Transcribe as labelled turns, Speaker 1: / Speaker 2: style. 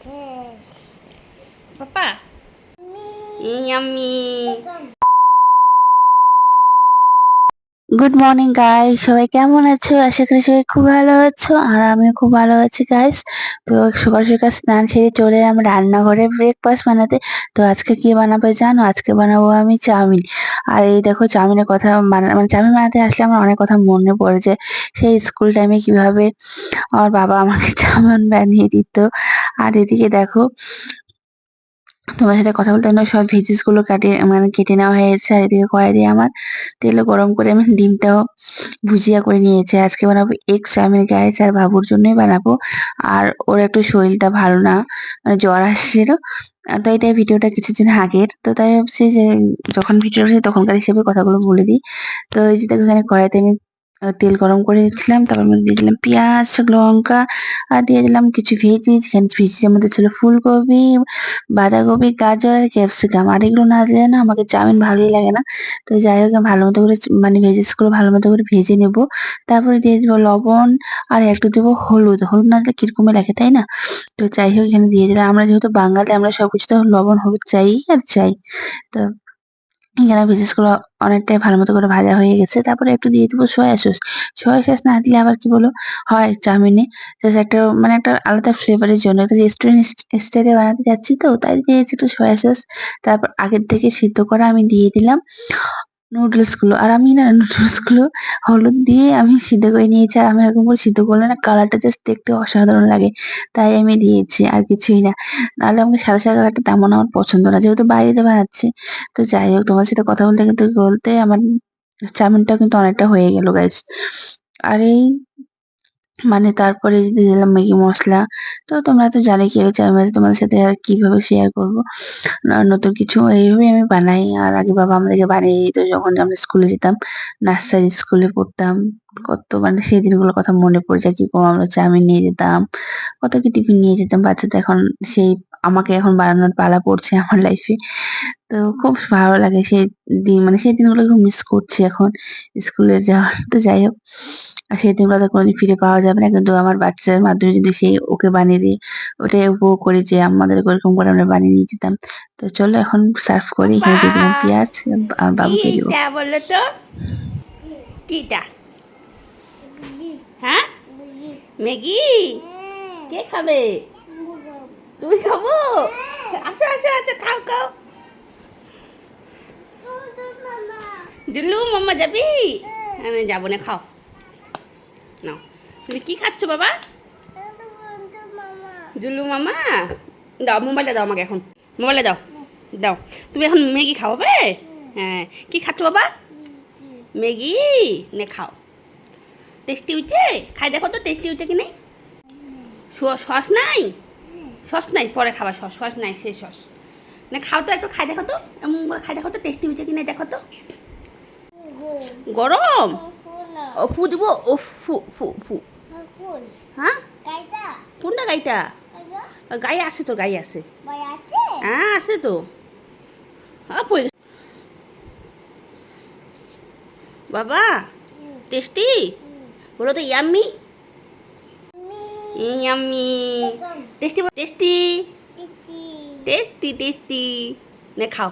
Speaker 1: Yes.
Speaker 2: পাপা
Speaker 1: Me.
Speaker 2: Yummy.
Speaker 3: Good morning guys, সবাই কেমন আছো? আশা করি সবাই খুব ভালো আছো, আর আমিও খুব ভালো আছি গাইস। তো সকাল সকাল স্নান সেরে চলে এলাম রান্নাঘরে ব্রেকফাস্ট বানাতে। তো আজকে কি বানাবো জানো? আজকে বানাবো আমি চাউমিন। আর এই দেখো, চাউমিনের কথা মানে চাউমিন বানাতে আসলে আমার অনেক কথা মনে পড়ে যে সেই স্কুল টাইমে কিভাবে আমার বাবা আমাকে চাউমিন বানিয়ে দিত। আর এদিকে দেখো, তোমার সাথে কথা বলতে বলতে সব ভেজিস গুলো কেটে নেওয়া হয়েছে। আর এদিকে কড়াই দিয়ে আমার তেলও গরম করে আমি ডিমটাও ভুজিয়া করে নিয়েছি। আজকে বানাবো এগ চাউমিন গাইস, আর বাবুর জন্যই বানাবো। আর ওর একটু শরীরটা ভালো না, মানে জ্বর আসছিল। তো এটাই ভিডিওটা কিছুদিন আগের, তো তাই ভাবছি যে যখন ভিডিও আসে তখনকার হিসেবে কথাগুলো বলে দিই। তো এই যে দেখো, এখানে কড়াইতে আমি তেল গরম করে দিচ্ছিলাম, তারপর মধ্যে দিয়ে দিলাম পেঁয়াজ, লঙ্কা, আর দিয়ে দিলাম কিছু ভেজিস। এখানে ভেজিসের মধ্যে ছিল ফুলকপি, বাঁধাকপি, গাজর আর ক্যাপসিকাম। আর এগুলো না দিলে না আমাকে চাউমিন ভালোই লাগে না। তো যাই হোক, আমি ভালো মতো করে মানে ভেজিস গুলো ভালো মতো করে ভেজে নেব। তারপরে দিয়ে দেবো লবণ, আর একটু দেবো হলুদ। হলুদ না দিলে কিরকমই লাগে, তাই না? তো যাই হোক, এখানে দিয়ে দিলাম। আমরা যেহেতু বাঙালি, আমরা সবকিছু তো লবণ হলুদ চাই আর চাই। তো এখানে ভেজিস গুলো অনেকটাই ভালো মতো করে ভাজা হয়ে গেছে। তারপরে একটু দিয়ে দিবো সয়া সস। সয়া সস না দিলে আবার কি বলো হয় চাউমিনে, জাস্ট একটা মানে একটা আলাদা ফ্লেভারের জন্য। একটা রেস্টুরেন্ট স্টাইলে বানাতে যাচ্ছি, তো তাই দিয়েছি একটু সয়া সস। তারপর আগের থেকে সিদ্ধ করা আমি দিয়ে দিলাম নুডলস গুলো। আর আমি না নুডলস গুলো হলুদ দিয়ে আমি সিদ্ধ করে নিয়েছি। আর আমি এরকম করে সিদ্ধ করলে না কালারটা জাস্ট দেখতে অসাধারণ লাগে, তাই আমি দিয়েছি, আর কিছুই না। নাহলে আমাকে সাদা সাদা কালারটা তেমন আমার পছন্দ না, যেহেতু বাইরেতে বানাচ্ছি। তো যাই হোক, তোমার সাথে কথা বলতে কিন্তু বলতে আমার চাউমিনটা কিন্তু অনেকটা হয়ে গেল গাইস। আর এই মানে তারপরে দিয়ে দিলাম ম্যাগি মশলা। তো তোমরা তো জানোই কিভাবে চাউমিন তোমাদের সাথে আর কিভাবে শেয়ার করবো নতুন কিছু। এইভাবে আমি বানাই। আর আগে বাবা আমাদেরকে বানিয়ে দিত যখন আমরা স্কুলে যেতাম, নার্সারি স্কুলে পড়তাম। কত মানে সেই দিনগুলোর কথা মনে পড়ে যায়, কি কম আমরা চাউমিন নিয়ে যেতাম, কত কি টিফিন নিয়ে যেতাম বাচ্চাদের। এখন সেই আমাকে এখন বানানোর পালা পড়ছে আমার লাইফে। তো খুব ভালো লাগে সেই দিন, মানে সেই দিনগুলো খুব মিস করছি এখন স্কুলে যাওয়ার। তো যাই হোক, আর সেই দিনগুলো তো কোনোদিন ফিরে পাওয়া যাবে না, কিন্তু আমার বাচ্চার মাধ্যমে যদি সেই ওকে বানিয়ে দিই, ওটাই উপভোগ করি যে আমাদের ওরকম করে আমরা বানিয়ে নিয়ে যেতাম। তো চলো এখন সার্ভ করি।
Speaker 2: পাপা
Speaker 3: এখানে দিয়ে দিলাম পেঁয়াজ, আর
Speaker 2: কি
Speaker 3: বাবুকে দিব।
Speaker 2: এটা বলো তো? কিটা? হ্যাঁ, ম্যাগি। কে খাবে? তুমি খাবো? আসো আসো আসো, খাও খাও। দিল্লু মাম্মা যাবি? আমি যাবো না, খাও নাও। তুমি কি খাচ্ছ বাবা? জুল্লু মামা, দাও মোবাইলটা দাও আমাকে এখন, মোবাইলটা দাও দাও। তুমি এখন ম্যাগি খাওয়াবে? হ্যাঁ, কি খাচ্ছ বাবা? ম্যাগি নে খাও। টেস্টি হয়েছে? খাই দেখো তো টেস্টি হয়েছে কি নেই। সস নাই? সস নাই, পরে খাবার। সস সস নাই, সে সস না, খাও তো একটু, খাই দেখো তো, এমন করে খাই দেখো তো টেস্টি হয়েছে কি নেই, দেখো তো। গরম? ও ফু দিব? ও ফু ফু ফু। হ্যাঁ, কোনটা গাইটা? গায়ে আছে তো, গায়ে আছে। হ্যাঁ আছে তো। হ্যাঁ পড়ে গেছে। বাবা টেস্টি বলো তো, yummy yummy. Tasty tasty tasty tasty নে খাও।